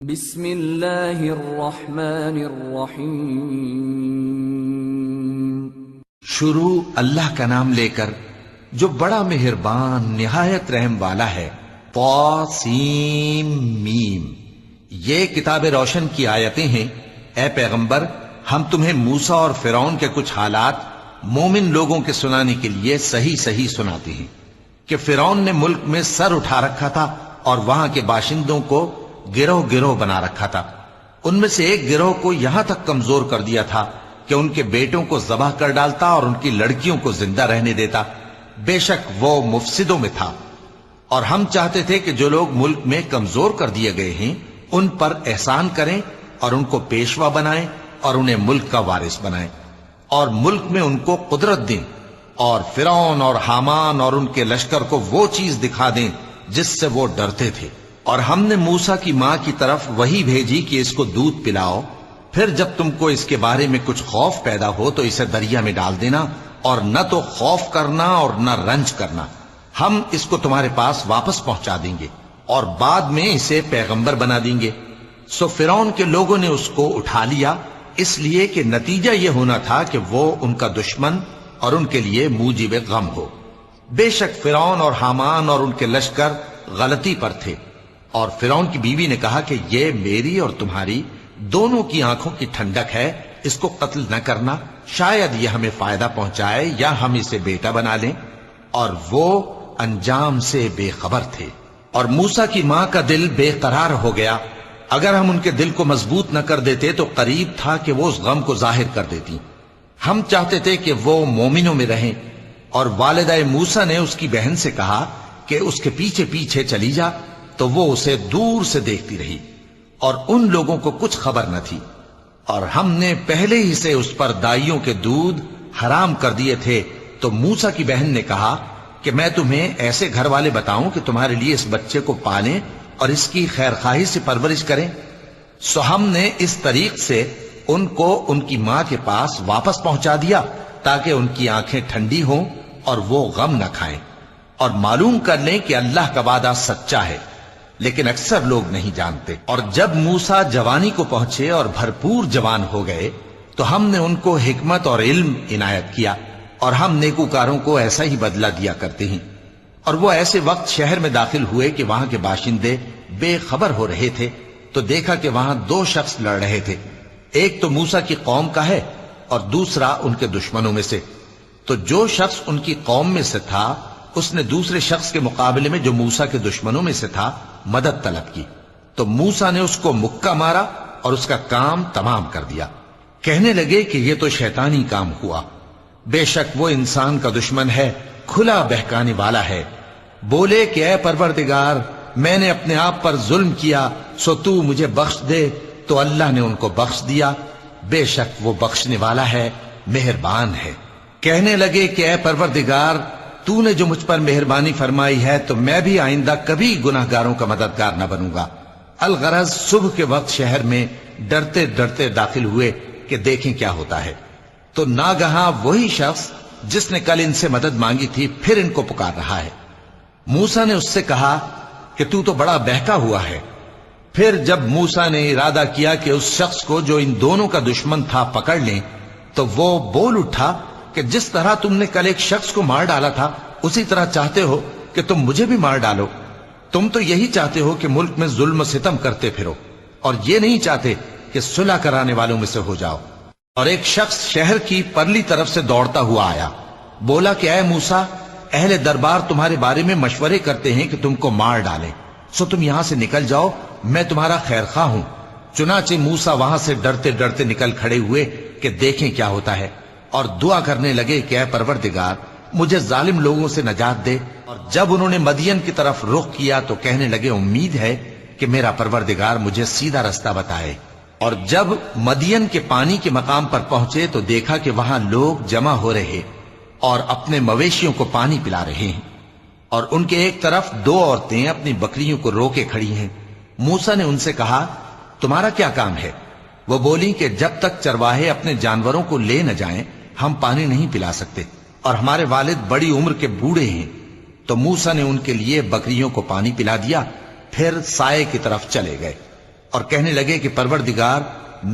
بسم اللہ الرحمن الرحیم۔ شروع اللہ کا نام لے کر جو بڑا مہربان نہایت رحم والا ہے۔ طاسیم میم۔ یہ کتاب روشن کی آیتیں ہیں۔ اے پیغمبر، ہم تمہیں موسیٰ اور فرعون کے کچھ حالات مومن لوگوں کے سنانے کے لیے صحیح صحیح سناتے ہیں کہ فرعون نے ملک میں سر اٹھا رکھا تھا اور وہاں کے باشندوں کو گروہ گروہ بنا رکھا تھا۔ ان میں سے ایک گروہ کو یہاں تک کمزور کر دیا تھا کہ ان کے بیٹوں کو ذبح کر ڈالتا اور ان کی لڑکیوں کو زندہ رہنے دیتا۔ بے شک وہ مفسدوں میں تھا، اور ہم چاہتے تھے کہ جو لوگ ملک میں کمزور کر دیے گئے ہیں ان پر احسان کریں اور ان کو پیشوا بنائیں اور انہیں ملک کا وارث بنائیں اور ملک میں ان کو قدرت دیں، اور فرعون اور حامان اور ان کے لشکر کو وہ چیز دکھا دیں جس سے وہ ڈرتے تھے۔ اور ہم نے موسیٰ کی ماں کی طرف وحی بھیجی کہ اس کو دودھ پلاؤ، پھر جب تم کو اس کے بارے میں کچھ خوف پیدا ہو تو اسے دریا میں ڈال دینا، اور نہ تو خوف کرنا اور نہ رنج کرنا، ہم اس کو تمہارے پاس واپس پہنچا دیں گے اور بعد میں اسے پیغمبر بنا دیں گے۔ سو فرعون کے لوگوں نے اس کو اٹھا لیا، اس لیے کہ نتیجہ یہ ہونا تھا کہ وہ ان کا دشمن اور ان کے لیے موجب غم ہو۔ بے شک فرعون اور حامان اور ان کے لشکر غلطی پر تھے، اور فرعون کی بیوی نے کہا کہ یہ میری اور تمہاری دونوں کی آنکھوں کی ٹھنڈک ہے، اس کو قتل نہ کرنا، شاید یہ ہمیں فائدہ پہنچائے یا ہم اسے بیٹا بنا لیں۔ اور وہ انجام سے بے خبر تھے۔ اور موسیٰ کی ماں کا دل بے قرار ہو گیا۔ اگر ہم ان کے دل کو مضبوط نہ کر دیتے تو قریب تھا کہ وہ اس غم کو ظاہر کر دیتی۔ ہم چاہتے تھے کہ وہ مومنوں میں رہیں، اور والدہ موسیٰ نے اس کی بہن سے کہا کہ اس کے پیچھے پیچھے چلی جا، تو وہ اسے دور سے دیکھتی رہی، اور ان لوگوں کو کچھ خبر نہ تھی۔ اور ہم نے پہلے ہی سے اس پر دائیوں کے دودھ حرام کر دیے تھے۔ تو موسیٰ کی بہن نے کہا کہ میں تمہیں ایسے گھر والے بتاؤں کہ تمہارے لیے اس بچے کو پالیں اور اس کی خیر خواہی سے پرورش کریں۔ سو ہم نے اس طریق سے ان کو ان کی ماں کے پاس واپس پہنچا دیا تاکہ ان کی آنکھیں ٹھنڈی ہوں اور وہ غم نہ کھائیں، اور معلوم کر لیں کہ اللہ کا وعدہ سچا ہے، لیکن اکثر لوگ نہیں جانتے۔ اور جب موسیٰ جوانی کو پہنچے اور بھرپور جوان ہو گئے تو ہم نے ان کو حکمت اور علم عنایت کیا، اور ہم نیکوکاروں کو ایسا ہی بدلہ دیا کرتے ہیں۔ اور وہ ایسے وقت شہر میں داخل ہوئے کہ وہاں کے باشندے بے خبر ہو رہے تھے، تو دیکھا کہ وہاں دو شخص لڑ رہے تھے، ایک تو موسیٰ کی قوم کا ہے اور دوسرا ان کے دشمنوں میں سے۔ تو جو شخص ان کی قوم میں سے تھا اس نے دوسرے شخص کے مقابلے میں جو موسیٰ کے دشمنوں میں سے تھا مدد طلب کی، تو موسیٰ نے اس کو مکہ مارا اور اس کا کام تمام کر دیا۔ کہنے لگے کہ یہ تو شیطانی کام ہوا، بے شک وہ انسان کا دشمن ہے، کھلا بہکانے والا ہے۔ بولے کہ اے پروردگار، میں نے اپنے آپ پر ظلم کیا، سو تو مجھے بخش دے، تو اللہ نے ان کو بخش دیا، بے شک وہ بخشنے والا ہے، مہربان ہے۔ کہنے لگے کہ اے پروردگار، تو نے جو مجھ پر مہربانی فرمائی ہے تو میں بھی آئندہ کبھی گناہ گاروں کا مددگار نہ بنوں گا۔ الغرض صبح کے وقت شہر میں ڈرتے ڈرتے داخل ہوئے کہ دیکھیں کیا ہوتا ہے، تو ناگہاں وہی شخص جس نے کل ان سے مدد مانگی تھی پھر ان کو پکار رہا ہے۔ موسیٰ نے اس سے کہا کہ تو بڑا بہکا ہوا ہے۔ پھر جب موسیٰ نے ارادہ کیا کہ اس شخص کو جو ان دونوں کا دشمن تھا پکڑ لیں، تو وہ بول اٹھا کہ جس طرح تم نے کل ایک شخص کو مار ڈالا تھا اسی طرح چاہتے ہو کہ تم مجھے بھی مار ڈالو۔ تم تو یہی چاہتے ہو کہ ملک میں ظلم و ستم کرتے پھرو، اور یہ نہیں چاہتے کہ صلح کرانے والوں میں سے ہو جاؤ۔ اور ایک شخص شہر کی پرلی طرف سے دوڑتا ہوا آیا، بولا کہ اے موسیٰ، اہل دربار تمہارے بارے میں مشورے کرتے ہیں کہ تم کو مار ڈالیں، سو تم یہاں سے نکل جاؤ، میں تمہارا خیر خواہ ہوں۔ چنانچہ موسیٰ وہاں سے ڈرتے ڈرتے نکل کھڑے ہوئے کہ دیکھیں کیا ہوتا ہے، اور دعا کرنے لگے کہ اے پروردگار، مجھے ظالم لوگوں سے نجات دے۔ اور جب انہوں نے مدین کی طرف رخ کیا تو کہنے لگے امید ہے کہ میرا پروردگار مجھے سیدھا رستہ بتائے۔ اور جب مدین کے پانی کے مقام پر پہنچے تو دیکھا کہ وہاں لوگ جمع ہو رہے اور اپنے مویشیوں کو پانی پلا رہے ہیں، اور ان کے ایک طرف دو عورتیں اپنی بکریوں کو روکے کھڑی ہیں۔ موسیٰ نے ان سے کہا تمہارا کیا کام ہے؟ وہ بولی کہ جب تک چرواہے اپنے جانوروں کو لے نہ جائیں ہم پانی نہیں پلا سکتے، اور ہمارے والد بڑی عمر کے بوڑھے ہیں۔ تو موسیٰ نے ان کے لیے بکریوں کو پانی پلا دیا، پھر سائے کی طرف چلے گئے۔ اور کہنے لگے کہ پروردگار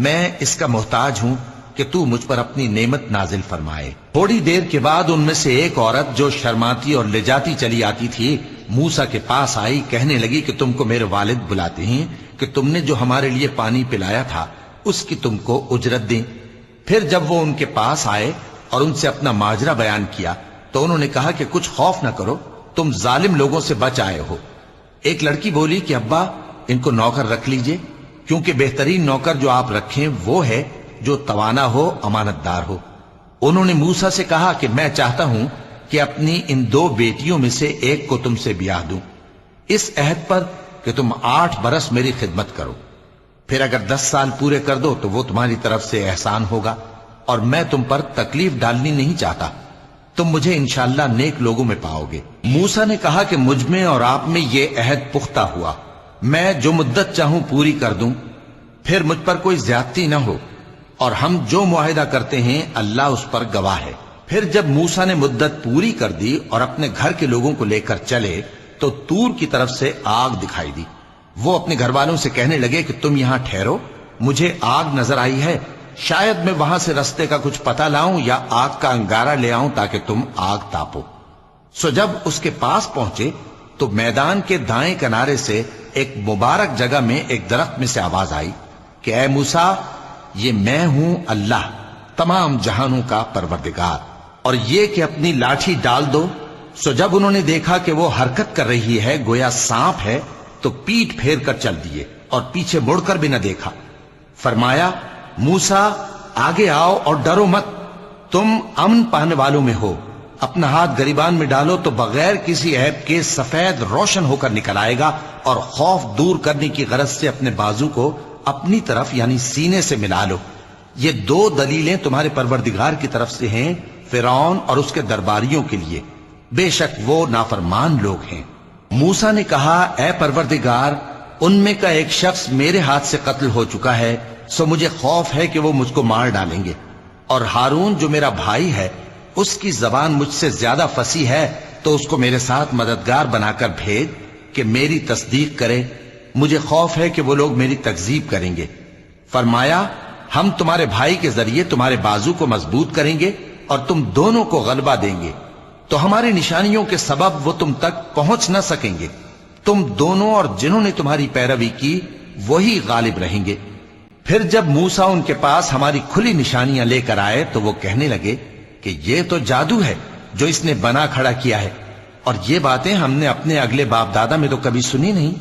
میں اس کا محتاج ہوں کہ تو مجھ پر اپنی نعمت نازل فرمائے۔ تھوڑی دیر کے بعد ان میں سے ایک عورت جو شرماتی اور لجاتی چلی آتی تھی موسیٰ کے پاس آئی، کہنے لگی کہ تم کو میرے والد بلاتے ہیں کہ تم نے جو ہمارے لیے پانی پلایا تھا اس کی تم کو اجرت دیں۔ پھر جب وہ ان کے پاس آئے اور ان سے اپنا ماجرا بیان کیا تو انہوں نے کہا کہ کچھ خوف نہ کرو، تم ظالم لوگوں سے بچ آئے ہو۔ ایک لڑکی بولی کہ ابا ان کو نوکر رکھ لیجئے، کیونکہ بہترین نوکر جو آپ رکھیں وہ ہے جو توانا ہو، امانت دار ہو۔ انہوں نے موسیٰ سے کہا کہ میں چاہتا ہوں کہ اپنی ان 2 بیٹیوں میں سے ایک کو تم سے بیاہ دوں، اس عہد پر کہ تم 8 برس میری خدمت کرو، پھر اگر 10 سال پورے کر دو تو وہ تمہاری طرف سے احسان ہوگا، اور میں تم پر تکلیف ڈالنی نہیں چاہتا، تم مجھے انشاءاللہ نیک لوگوں میں پاؤ گے۔ موسیٰ نے کہا کہ مجھ میں اور آپ میں یہ عہد پختہ ہوا، میں جو مدت چاہوں پوری کر دوں، پھر مجھ پر کوئی زیادتی نہ ہو، اور ہم جو معاہدہ کرتے ہیں اللہ اس پر گواہ ہے۔ پھر جب موسیٰ نے مدت پوری کر دی اور اپنے گھر کے لوگوں کو لے کر چلے تو طور کی طرف سے آگ دکھائی دی۔ وہ اپنے گھر والوں سے کہنے لگے کہ تم یہاں ٹھہرو، مجھے آگ نظر آئی ہے، شاید میں وہاں سے رستے کا کچھ پتہ لاؤں یا آگ کا انگارہ لے آؤں تاکہ تم آگ تاپو۔ سو جب اس کے پاس پہنچے تو میدان کے دائیں کنارے سے ایک مبارک جگہ میں ایک درخت میں سے آواز آئی کہ اے موسیٰ، یہ میں ہوں اللہ، تمام جہانوں کا پروردگار، اور یہ کہ اپنی لاٹھی ڈال دو۔ سو جب انہوں نے دیکھا کہ وہ حرکت کر رہی ہے گویا سانپ ہے تو پیٹ پھیر کر چل دیے اور پیچھے مڑ کر بھی نہ دیکھا۔ فرمایا موسیٰ آگے آؤ اور ڈرو مت، تم امن پانے والوں میں ہو، اپنا ہاتھ گریبان میں ڈالو تو بغیر کسی عیب کے سفید روشن ہو کر نکل آئے گا، اور خوف دور کرنے کی غرض سے اپنے بازو کو اپنی طرف یعنی سینے سے ملا لو۔ یہ 2 دلیلیں تمہارے پروردگار کی طرف سے ہیں فرعون اور اس کے درباریوں کے لیے، بے شک وہ نافرمان لوگ ہیں۔ موسیٰ نے کہا اے پروردگار، ان میں کا ایک شخص میرے ہاتھ سے قتل ہو چکا ہے، سو مجھے خوف ہے کہ وہ مجھ کو مار ڈالیں گے، اور ہارون جو میرا بھائی ہے اس کی زبان مجھ سے زیادہ فصیح ہے، تو اس کو میرے ساتھ مددگار بنا کر بھیج کہ میری تصدیق کرے، مجھے خوف ہے کہ وہ لوگ میری تکذیب کریں گے۔ فرمایا ہم تمہارے بھائی کے ذریعے تمہارے بازو کو مضبوط کریں گے اور تم دونوں کو غلبہ دیں گے، تو ہماری نشانیوں کے سبب وہ تم تک پہنچ نہ سکیں گے، تم دونوں اور جنہوں نے تمہاری پیروی کی وہی غالب رہیں گے۔ پھر جب موسیٰ ان کے پاس ہماری کھلی نشانیاں لے کر آئے تو وہ کہنے لگے کہ یہ تو جادو ہے جو اس نے بنا کھڑا کیا ہے، اور یہ باتیں ہم نے اپنے اگلے باپ دادا میں تو کبھی سنی نہیں۔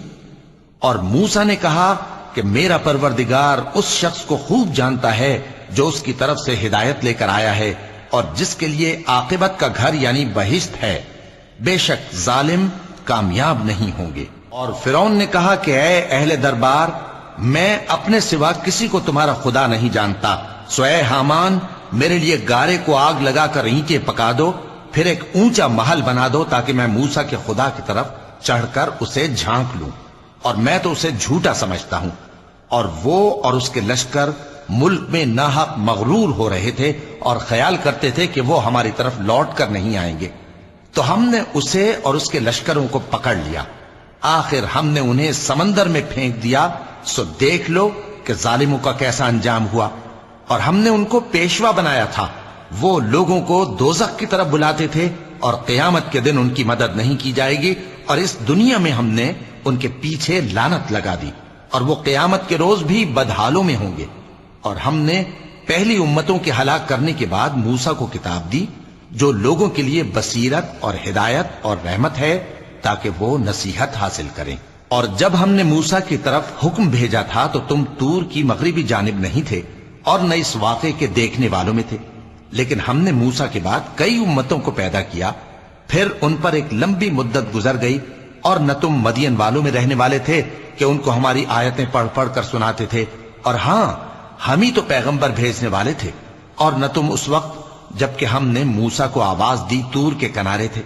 اور موسیٰ نے کہا کہ میرا پروردگار اس شخص کو خوب جانتا ہے جو اس کی طرف سے ہدایت لے کر آیا ہے اور جس کے لیے عاقبت کا گھر یعنی بہشت ہے، بے شک ظالم کامیاب نہیں ہوں گے۔ اور فرعون نے کہا کہ اے اہل دربار، میں اپنے سوا کسی کو تمہارا خدا نہیں جانتا، سو اے حامان میرے لیے گارے کو آگ لگا کر اینٹیں پکا دو، پھر ایک اونچا محل بنا دو تاکہ میں موسیٰ کے خدا کی طرف چڑھ کر اسے جھانک لوں، اور میں تو اسے جھوٹا سمجھتا ہوں۔ اور وہ اور اس کے لشکر ملک میں ناحق مغرور ہو رہے تھے اور خیال کرتے تھے کہ وہ ہماری طرف لوٹ کر نہیں آئیں گے، تو ہم نے اسے اور اس کے لشکروں کو پکڑ لیا، آخر ہم نے انہیں سمندر میں پھینک دیا، سو دیکھ لو کہ ظالموں کا کیسا انجام ہوا۔ اور ہم نے ان کو پیشوا بنایا تھا، وہ لوگوں کو دوزخ کی طرف بلاتے تھے، اور قیامت کے دن ان کی مدد نہیں کی جائے گی، اور اس دنیا میں ہم نے ان کے پیچھے لعنت لگا دی، اور وہ قیامت کے روز بھی بدحالوں میں ہوں گے۔ اور ہم نے پہلی امتوں کے ہلاک کرنے کے بعد موسیٰ کو کتاب دی جو لوگوں کے لیے بصیرت اور ہدایت اور رحمت ہے تاکہ وہ نصیحت حاصل کریں۔ اور جب ہم نے موسیٰ کی طرف حکم بھیجا تھا تو تم طور کی مغربی جانب نہیں تھے اور نہ اس واقعے کے دیکھنے والوں میں تھے، لیکن ہم نے موسیٰ کے بعد کئی امتوں کو پیدا کیا، پھر ان پر ایک لمبی مدت گزر گئی، اور نہ تم مدین والوں میں رہنے والے تھے کہ ان کو ہماری آیتیں پڑھ پڑھ کر سناتے تھے، اور ہاں ہم ہی تو پیغمبر بھیجنے والے تھے، اور نہ تم اس وقت جبکہ ہم نے موسیٰ کو آواز دی طور کے کنارے تھے،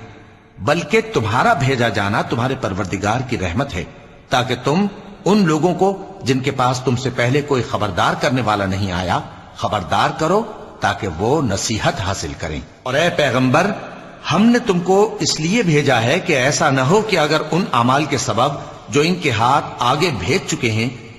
بلکہ تمہارا بھیجا جانا تمہارے پروردگار کی رحمت ہے تاکہ تم ان لوگوں کو جن کے پاس تم سے پہلے کوئی خبردار کرنے والا نہیں آیا خبردار کرو تاکہ وہ نصیحت حاصل کریں۔ اور اے پیغمبر، ہم نے تم کو اس لیے بھیجا ہے کہ ایسا نہ ہو کہ اگر ان اعمال کے سبب جو ان کے ہاتھ آگے بھیج چکے ہیں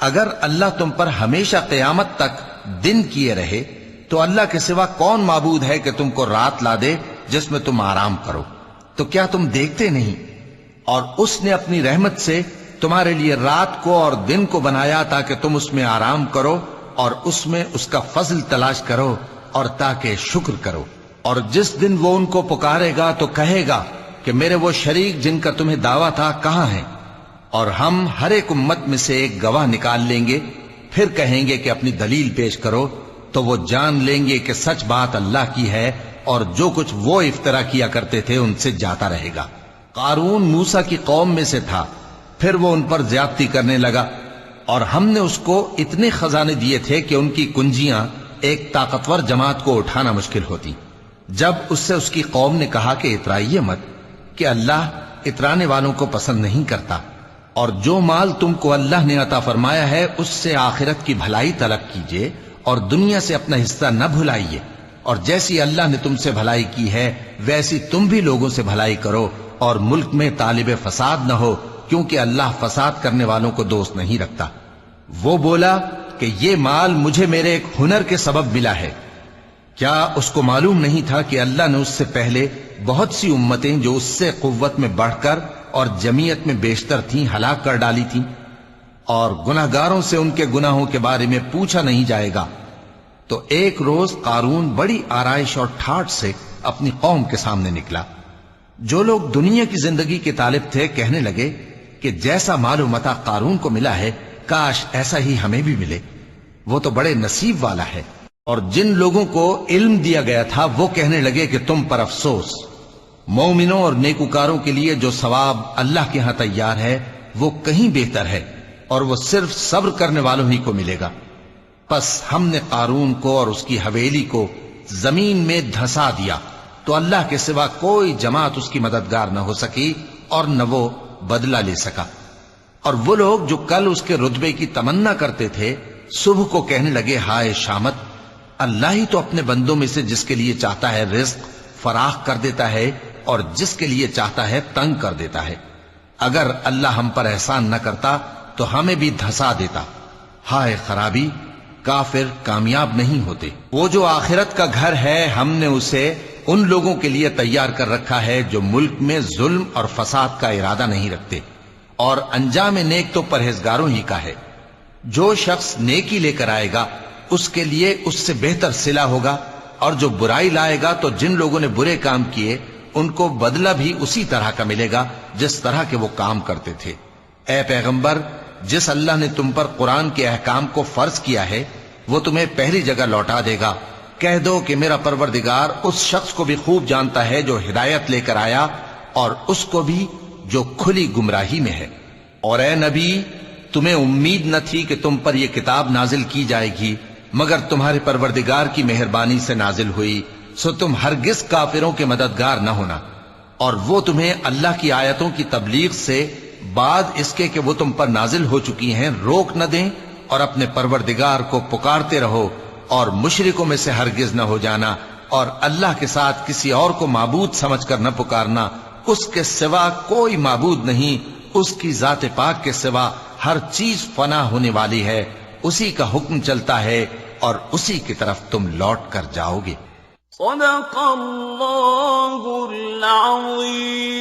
اگر اللہ تم پر ہمیشہ قیامت تک دن کیے رہے تو اللہ کے سوا کون معبود ہے کہ تم کو رات لا دے جس میں تم آرام کرو؟ تو کیا تم دیکھتے نہیں؟ اور اس نے اپنی رحمت سے تمہارے لیے رات کو اور دن کو بنایا تاکہ تم اس میں آرام کرو اور اس میں اس کا فضل تلاش کرو اور تاکہ شکر کرو۔ اور جس دن وہ ان کو پکارے گا تو کہے گا کہ میرے وہ شریک جن کا تمہیں دعویٰ تھا کہاں ہیں؟ اور ہم ہر ایک امت میں سے ایک گواہ نکال لیں گے، پھر کہیں گے کہ اپنی دلیل پیش کرو، تو وہ جان لیں گے کہ سچ بات اللہ کی ہے اور جو کچھ وہ افترا کیا کرتے تھے ان سے جاتا رہے گا۔ قارون موسیٰ کی قوم میں سے تھا، پھر وہ ان پر زیادتی کرنے لگا، اور ہم نے اس کو اتنے خزانے دیے تھے کہ ان کی کنجیاں ایک طاقتور جماعت کو اٹھانا مشکل ہوتی۔ جب اس سے اس کی قوم نے کہا کہ اترائیے مت، کہ اللہ اترانے والوں کو پسند نہیں کرتا، اور جو مال تم کو اللہ نے عطا فرمایا ہے اس سے آخرت کی بھلائی طلب کیجیے اور دنیا سے اپنا حصہ نہ بھلائیے، اور جیسی اللہ نے تم سے بھلائی کی ہے ویسی تم بھی لوگوں سے بھلائی کرو، اور ملک میں طالب فساد نہ ہو، کیونکہ اللہ فساد کرنے والوں کو دوست نہیں رکھتا۔ وہ بولا کہ یہ مال مجھے میرے ایک ہنر کے سبب ملا ہے۔ کیا اس کو معلوم نہیں تھا کہ اللہ نے اس سے پہلے بہت سی امتیں جو اس سے قوت میں بڑھ کر اور جمعیت میں بیشتر تھیں ہلاک کر ڈالی تھیں، اور گناہگاروں سے ان کے گناہوں کے بارے میں پوچھا نہیں جائے گا؟ تو ایک روز قارون بڑی آرائش اور ٹھاٹھ سے اپنی قوم کے سامنے نکلا۔ جو لوگ دنیا کی زندگی کے طالب تھے کہنے لگے کہ جیسا مال و متاع قارون کو ملا ہے کاش ایسا ہی ہمیں بھی ملے، وہ تو بڑے نصیب والا ہے۔ اور جن لوگوں کو علم دیا گیا تھا وہ کہنے لگے کہ تم پر افسوس، مومنوں اور نیکوکاروں کے لیے جو ثواب اللہ کے ہاں تیار ہے وہ کہیں بہتر ہے، اور وہ صرف صبر کرنے والوں ہی کو ملے گا۔ پس ہم نے قارون کو اور اس کی حویلی کو زمین میں دھسا دیا، تو اللہ کے سوا کوئی جماعت اس کی مددگار نہ ہو سکی اور نہ وہ بدلہ لے سکا۔ اور وہ لوگ جو کل اس کے رتبے کی تمنا کرتے تھے صبح کو کہنے لگے ہائے شامت، اللہ ہی تو اپنے بندوں میں سے جس کے لیے چاہتا ہے رزق فراخ کر دیتا ہے اور جس کے لیے چاہتا ہے تنگ کر دیتا ہے۔ اگر اللہ ہم پر احسان نہ کرتا تو ہمیں بھی دھسا دیتا۔ ہائے خرابی، کافر کامیاب نہیں ہوتے۔ وہ جو آخرت کا گھر ہے ہم نے اسے ان لوگوں کے لیے تیار کر رکھا ہے جو ملک میں ظلم اور فساد کا ارادہ نہیں رکھتے، اور انجام نیک تو پرہیزگاروں ہی کا ہے۔ جو شخص نیکی لے کر آئے گا اس کے لیے اس سے بہتر صلہ ہوگا، اور جو برائی لائے گا تو جن لوگوں نے برے کام کیے ان کو بدلہ بھی اسی طرح کا ملے گا جس طرح کے وہ کام کرتے تھے۔ اے پیغمبر، جس اللہ نے تم پر قرآن کے احکام کو فرض کیا ہے وہ تمہیں پہلی جگہ لوٹا دے گا۔ کہہ دو کہ میرا پروردگار اس شخص کو بھی خوب جانتا ہے جو ہدایت لے کر آیا اور اس کو بھی جو کھلی گمراہی میں ہے۔ اور اے نبی، تمہیں امید نہ تھی کہ تم پر یہ کتاب نازل کی جائے گی مگر تمہارے پروردگار کی مہربانی سے نازل ہوئی، سو تم ہرگز کافروں کے مددگار نہ ہونا، اور وہ تمہیں اللہ کی آیتوں کی تبلیغ سے بعد اس کے کہ وہ تم پر نازل ہو چکی ہیں روک نہ دیں، اور اپنے پروردگار کو پکارتے رہو اور مشرکوں میں سے ہرگز نہ ہو جانا، اور اللہ کے ساتھ کسی اور کو معبود سمجھ کر نہ پکارنا۔ اس کے سوا کوئی معبود نہیں، اس کی ذات پاک کے سوا ہر چیز فنا ہونے والی ہے، اسی کا حکم چلتا ہے اور اسی کی طرف تم لوٹ کر جاؤ گے۔ صدق اللہ العظیم۔